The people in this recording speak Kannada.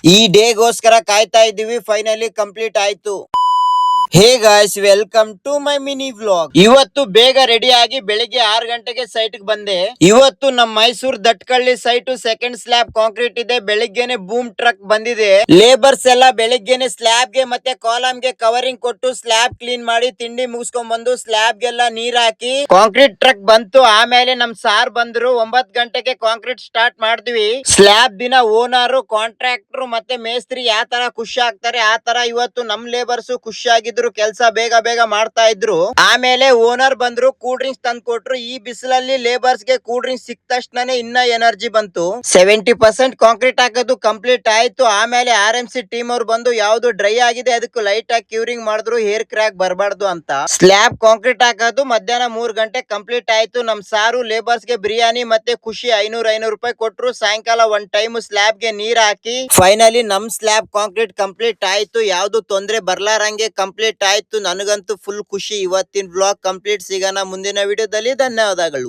ಈ ಡೇಗೋಸ್ಕರ ಕಾಯ್ತಾ ಇದೀವಿ. ಫೈನಲಿ ಕಂಪ್ಲೀಟ್ ಆಯ್ತು. Hey guys, welcome to my mini vlog. ಇವತ್ತು ಬೇಗ ರೆಡಿ ಆಗಿ ಬೆಳಿಗ್ಗೆ 6 ಗಂಟೆಗೆ ಸೈಟ್ ಬಂದೆ. ಇವತ್ತು ನಮ್ಮ Mysuru Dattagalli site second slab concrete ಇದೆ. ಬೆಳಿಗ್ಗೆನೆ ಬೂಮ್ ಟ್ರಕ್ ಬಂದಿದೆ. ಲೇಬರ್ಸ್ ಎಲ್ಲ ಬೆಳಿಗ್ಗೆನೆ ಸ್ಲ್ಯಾಬ್ ಗೆ ಮತ್ತೆ ಕಾಲಮ್ ಗೆ ಕವರಿಂಗ್ ಕೊಟ್ಟು ಸ್ಲ್ಯಾಬ್ ಕ್ಲೀನ್ ಮಾಡಿ ತಿಂಡಿ ಮುಗಿಸ್ಕೊಂಡ್ ಬಂದು ಸ್ಲ್ಯಾಬ್ ಗೆಲ್ಲ ನೀರ್ ಹಾಕಿ ಕಾಂಕ್ರೀಟ್ ಟ್ರಕ್ ಬಂತು. ಆಮೇಲೆ ನಮ್ ಸಾರ್ ಬಂದ್ರು. 9 ಗಂಟೆಗೆ ಕಾಂಕ್ರೀಟ್ ಸ್ಟಾರ್ಟ್ ಮಾಡಿದ್ವಿ. ಸ್ಲ್ಯಾಬ್ ದಿನ ಓನರ್, ಕಾಂಟ್ರಾಕ್ಟರ್ ಮತ್ತೆ ಮೇಸ್ತ್ರಿ ಯಾವ ತರ ಖುಷಿ ಆಗ್ತಾರೆ ಆ ತರ ಇವತ್ತು ನಮ್ ಲೇಬರ್ಸ್ ಖುಷಿಯಾಗಿದ್ರು. ಕೆಲಸ ಬೇಗ ಬೇಗ ಮಾಡ್ತಾ ಇದ್ರು. ಆಮೇಲೆ ಓನರ್ ಬಂದ್ರು, ಕೂಲ್ ಡ್ರಿಂಕ್ಸ್ ತಂದು ಕೊಟ್ರು. ಈ ಬಿಸಿಲಲ್ಲಿ ಲೇಬರ್ಸ್ ಗೆ ಕೂಲ್ ಡ್ರಿಂಕ್ಸ್ ಸಿಕ್ಕ ತಕ್ಷಣ ಇನ್ನ ಎನರ್ಜಿ ಬಂತು. 70% ಕಾಂಕ್ರೀಟ್ ಹಾಕೋದು ಕಂಪ್ಲೀಟ್ ಆಯ್ತು. ಆಮೇಲೆ RMC ಟೀಮ್ ಅವ್ರು ಬಂದು ಯಾವ್ದು ಡ್ರೈ ಆಗಿದೆ ಅದಕ್ಕೆ ಲೈಟ್ ಆಗಿ ಕ್ಯೂರಿಂಗ್ ಮಾಡಿದ್ರು, ಹೇರ್ ಕ್ರ್ಯಾಕ್ ಬರಬಾರ್ದು ಅಂತ. ಸ್ಲ್ಯಾಬ್ ಕಾಂಕ್ರೀಟ್ ಹಾಕೋದು ಮಧ್ಯಾಹ್ನ 3 ಗಂಟೆ ಕಂಪ್ಲೀಟ್ ಆಯ್ತು. ನಮ್ ಸಾರು ಲೇಬರ್ಸ್ ಗೆ ಬಿರಿಯಾನಿ ಮತ್ತೆ ಖುಷಿ 500 ರೂಪಾಯಿ ಕೊಟ್ರು. ಸಾಯಂಕಾಲ 1 ಟೈಮ್ ಸ್ಲ್ಯಾಬ್ ಗೆ ನೀರ್ ಹಾಕಿ ಫೈನಲಿ ನಮ್ ಸ್ಲ್ಯಾಬ್ ಕಾಂಕ್ರೀಟ್ ಕಂಪ್ಲೀಟ್ ಆಯ್ತು. ಯಾವ್ದು ತೊಂದ್ರೆ ಬರ್ಲಾರಂಗೆ ಕಂಪ್ಲೀಟ್ ಆಯ್ತು. ನನಗಂತೂ ಫುಲ್ ಖುಷಿ. ಇವತ್ತಿನ ವ್ಲಾಗ್ ಕಂಪ್ಲೀಟ್. ಸಿಗೋಣ ಮುಂದಿನ ವಿಡಿಯೋದಲ್ಲಿ. ಧನ್ಯವಾದಗಳು.